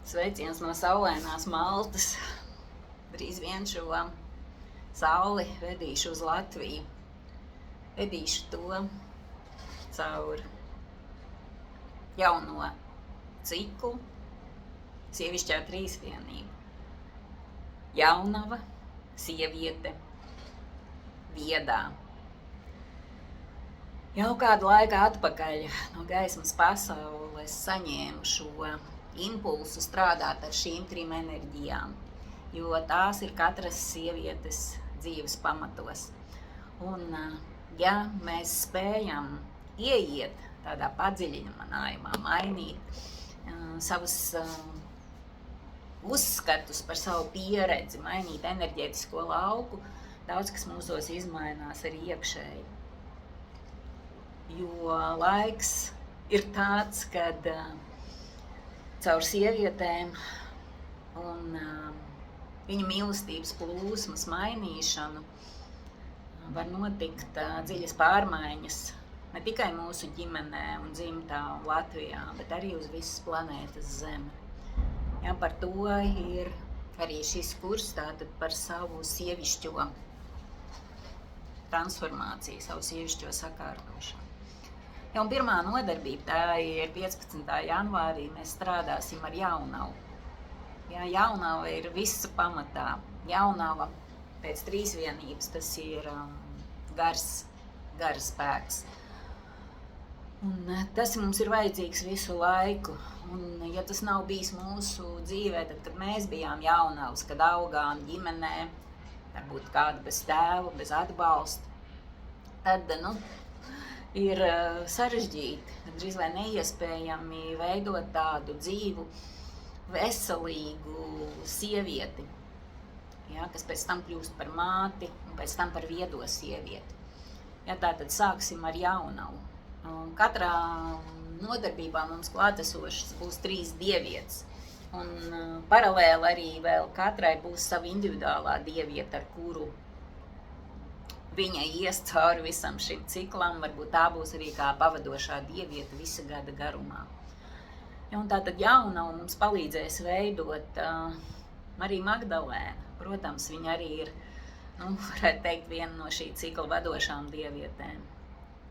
Sveiciens no saulainās Maltas. Drīz vien šo sauli vedīšu uz Latviju. Vedīšu to caur jauno ciklu Sievišķā trīsvienība. Jaunava, sieviete, viedā. Jau kādu laiku atpakaļ no gaismas pasaules saņēmu šo impulsu strādāt ar šīm trim enerģijām, jo tās ir katras sievietes dzīves pamatos. Un, ja mēs spējam ieiet tādā padziļinājumā, mainīt savus uzskatus par savu pieredzi, mainīt enerģētisko lauku, daudz kas mūsos izmainās arī iekšēji. Jo laiks ir tāds, kad caur sievietēm un viņu mīlestības plūsmas mainīšanu var notikt dziļas pārmaiņas ne tikai mūsu ģimenē un dzimtā un Latvijā, bet arī uz visas planētas Zemi. Ja, par to ir arī šis kurs, tātad par savu sievišķo transformāciju, savu sievišķo sakārtošanu. Ja, un pirmā nodarbība, tā ir 15. janvārī, mēs strādāsim ar jaunavu. Ja, jaunava ir visa pamatā. Jaunava pēc trīsvienības, tas ir gars spēks. Un tas mums ir vajadzīgs visu laiku. Un, ja tas nav bijis mūsu dzīvē, tad, kad mēs bijām jaunavas, kad augām ģimenē, varbūt kāda bez tēva, bez atbalsta, tad, ir sarežģīti, drīz vai neiespējami veidot tādu dzīvu, veselīgu sievieti, ja, kas pēc tam kļūst par māti un pēc tam par viedo sievieti. Ja, tātad sāksim ar jaunavu. Katrā nodarbībā mums klātesošas būs 3 dievietes. Un paralēli arī vēl katrai būs sava individuālā dievieta, ar kuru viņa ies cauri visam šim ciklam. Varbūt tā būs arī kā pavadošā dievieta visa gada garumā. Ja, un tātad jaunava mums palīdzēs veidot arī Magdalēna. Protams, viņa arī ir, varētu teikt, viena no šī cikla vadošām dievietēm,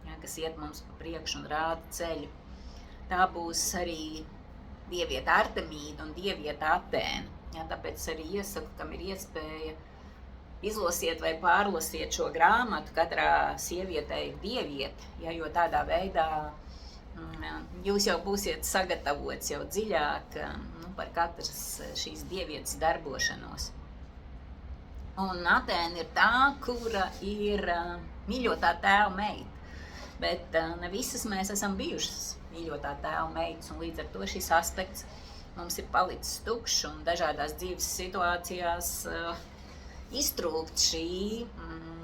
ja, kas iet mums pa priekšu un rāda ceļu. Tā būs arī dievieta Artemīda un dievieta Atēna. Ja, tāpēc arī iesaku, kam ir iespēja, izlasiet vai pārlasiet šo grāmatu, katrā sievietei ir dieviete, ja, jo tādā veidā jūs jau būsiet sagatavots jau dziļāk par katras šīs dievietes darbošanos. Un Atēna ir tā, kura ir mīļotā tēva meita, bet ne visas mēs esam bijušas mīļotā tēva meitas, un līdz ar to šis aspekts mums ir palicis tukšs un dažādās dzīves situācijās iztrūkt šī,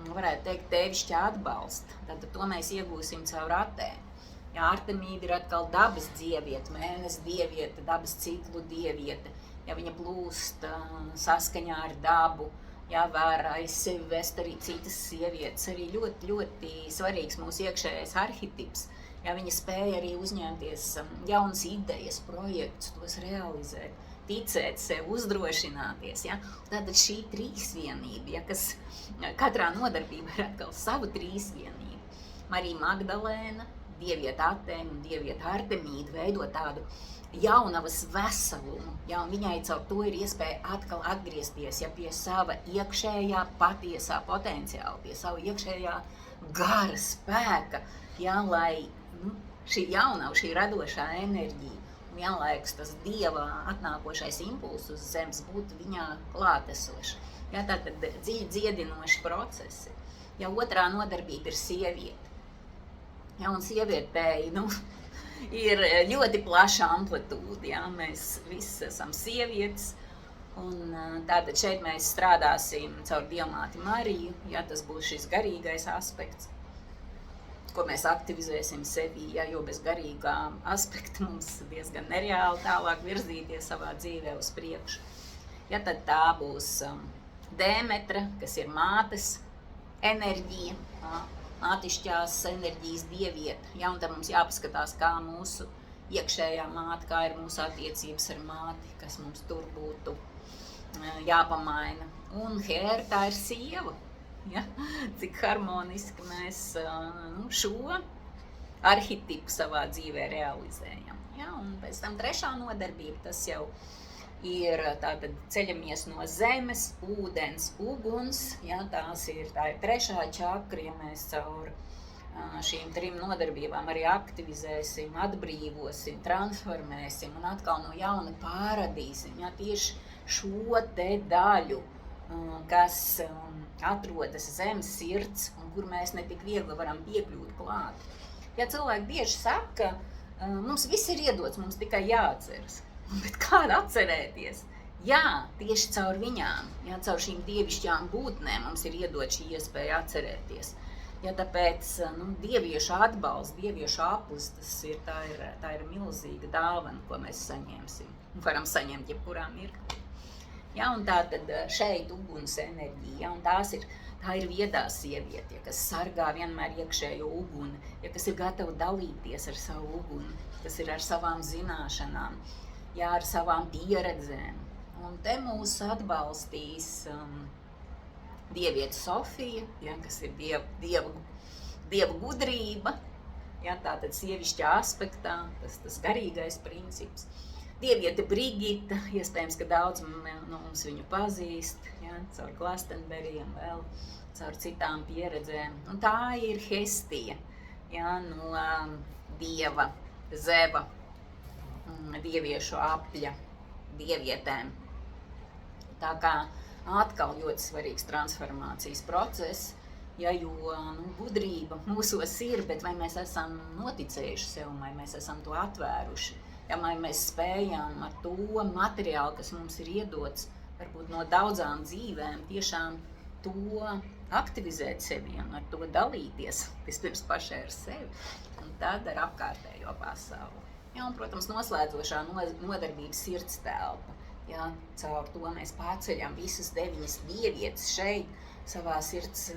varētu teikt, tēvišķa atbalsta. Tad to mēs iegūsim caur Atēnu. Ja, Artemīda ir atkal dabas dieviete, mēnesi dieviete, dabas ciklu dieviete. Ja viņa plūst saskaņā ar dabu, ja, var aiz sevi vest arī citas sievietes. Arī ļoti, ļoti svarīgs mūsu iekšējais arhetips. Ja, viņa spēja arī uzņemties jaunas idejas, projektus, tos realizēt, ticēt sev, uzdrošināties. Ja. Tātad šī trīsvienība, ja, kas katrā nodarbībā ir atkal sava trīsvienība. Marija Magdalēna, dievieta Atēna un dievieta Artemīda veido tādu jaunavas veselumu, ja, un viņai caur to ir iespēja atkal atgriezties, ja, pie sava iekšējā patiesā potenciāla, pie sava iekšējā gara spēka, ja, lai šī jaunava, šī radošā enerģija, un vienlaikus tas dieva atnākošais impulss uz zemes būtu viņā klātesoši. Ja, tātad dziļi dziedinoši procesi. Ja, otrā nodarbība ir sieviete. Ja, un sievietei, ir ļoti plaša amplitūda, ja, mēs visi esam sievietes, un tātad šeit mēs strādāsim caur Dievmāti Mariju, ja, tas būs šis garīgais aspekts, ko mēs aktivizēsim sevī, ja, jo bez garīgā aspekta mums diezgan nereāli tālāk virzīties savā dzīvē uz priekšu. Ja, tad tā būs Dēmetra, kas ir mātes enerģija, mātišķās enerģijas dieviete, ja, un tad mums jāpaskatās, kā mūsu iekšējā māte, kā ir mūsu attiecības ar māti, kas mums tur būtu jāpamaina. Un Hēra, tā ir sieva. Ja? Cik harmoniski mēs šo arhitipu savā dzīvē realizējam. Ja? Un pēc tam trešā nodarbība, tas jau ir tātad ceļamies no zemes, ūdens, uguns. Ja? Tā ir trešā čakra, ja mēs caur šīm 3 nodarbībām arī aktivizēsim, atbrīvosim, transformēsim un atkal no jauna pārradīsim. Ja? Tieši šo te daļu, kas atrodas zem sirds un kur mēs ne tik viegli varam piekļūt klāt. Ja cilvēki bieži saka, mums viss ir iedots, mums tikai jāatceras. Bet kā atcerēties? Jā, tieši caur viņām, ja, caur šīm dievišķām būtnēm mums ir iedot šī iespēja atcerēties. Ja, tāpēc dieviešu atbalsts, dieviešu aplis, tā ir milzīga dāvana, ko mēs saņemsim. Varam saņemt jebkurā mirklī. Ja, un tā tad šeit uguns enerģija, ja, un tā ir viedā sieviete, ja, kas sargā vienmēr iekšējo uguni, ja, kas ir gatava dalīties ar savu uguni, kas ir ar savām zināšanām, ja, ar savām pieredzēm. Un te mūs atbalstīs dieviete Sofija, ja, kas ir dieva gudrība, ja, tātad sievišķā aspektā, tas garīgais princips. Dieviete Brigita, iespējams, ka daudz no mums viņu pazīst, ja, caur Glastenberiem vēl, caur citām pieredzēm. Un tā ir Hestija, ja, no dieva Zeva, dieviešu apļa dievietēm. Tā kā atkal ļoti svarīgs transformācijas process, ja, jo gudrība mūsos ir, bet vai mēs esam noticējuši sev, vai mēs esam to atvēruši. Ja, vai mēs spējam ar to materiālu, kas mums ir iedots, varbūt no daudzām dzīvēm, tiešām to aktivizēt sevi un ar to dalīties, vispirms pašai ar sevi, un tad ar apkārtējo pasauli. Ja, un, protams, noslēdzošā nodarbība sirds telpa. Ja, caur to mēs pārceļam visas 9 dievietes šeit, savā sirds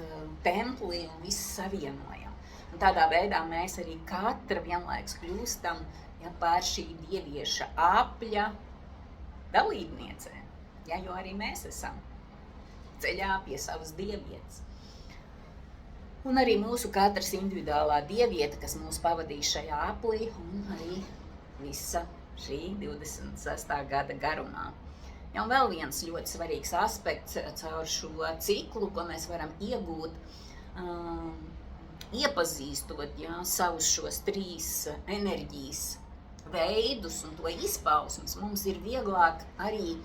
templī un viss savienojam. Un tādā veidā mēs arī katra vienlaiks kļūstam, ja, pār šī dievieša apļa dalībniecēm, ja, jo arī mēs esam ceļā pie savas dievietes. Un arī mūsu katras individuālā dieviete, kas mūs pavadīs šajā aplī, un arī visa šī 26. gada garumā. Ja, un vēl viens ļoti svarīgs aspekts caur šo ciklu, ko mēs varam iegūt, iepazīstot, ja, savus šos 3 enerģijas veidus un to izpausmes, mums ir vieglāk arī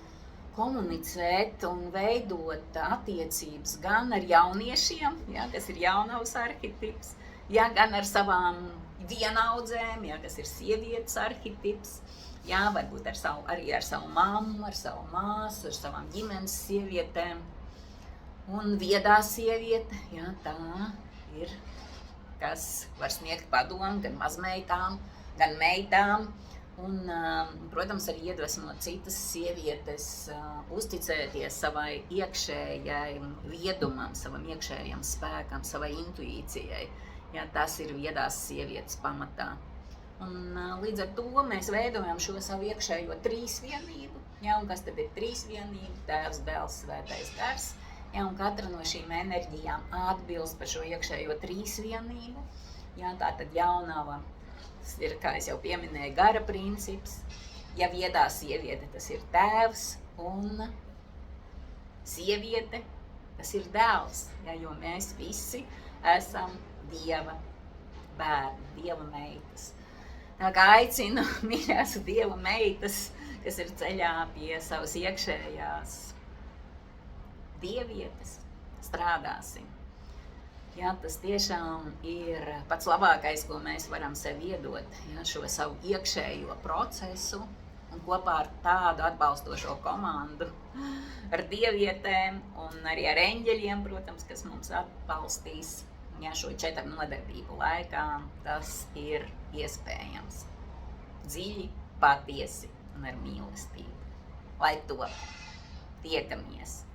komunicēt un veidot attiecības gan ar jauniešiem, ja, kas ir jaunavas arhitips, ja, gan ar savām vienaudzēm, ja, kas ir sievietes arhitips, ja, varbūt arī ar savu mammu, ar savu māsu, ar savām ģimenes sievietēm. Un viedā sieviete, ja, tā ir, kas var sniegt padomu gan mazmeitām, gan meitām, un, protams, arī iedvesmot citas sievietes, uzticēties savai iekšējai viedumam, savam iekšējam spēkam, savai intuīcijai. Ja, tas ir viedās sievietes pamatā. Un līdz ar to mēs veidojam šo savu iekšējo trīsvienību. Ja, un kas tad ir trīsvienība? Tēvs, Dēls, Svētais Gars. Ja, un katra no šīm enerģijām atbilst par šo iekšējo trīsvienību. Ja, tā tad jaunava ir, kā es jau pieminēju, gara princips. Ja viedā sieviete, tas ir tēvs, un sieviete, tas ir dēls. Ja, jo mēs visi esam Dieva bērni, Dieva meitas. Tā kā aicinu mīļās Dieva meitas, kas ir ceļā pie savas iekšējās dievietes, strādāsim. Ja, tas tiešām ir pats labākais, ko mēs varam sev iedot, ja, šo savu iekšējo procesu un kopā ar tādu atbalstošo komandu, ar dievietēm un arī ar eņģeļiem, protams, kas mums atbalstīs, ja, šo 4 nodarbību laikā, tas ir iespējams. Dziļi, patiesi un ar mīlestību. Lai to tiekamies!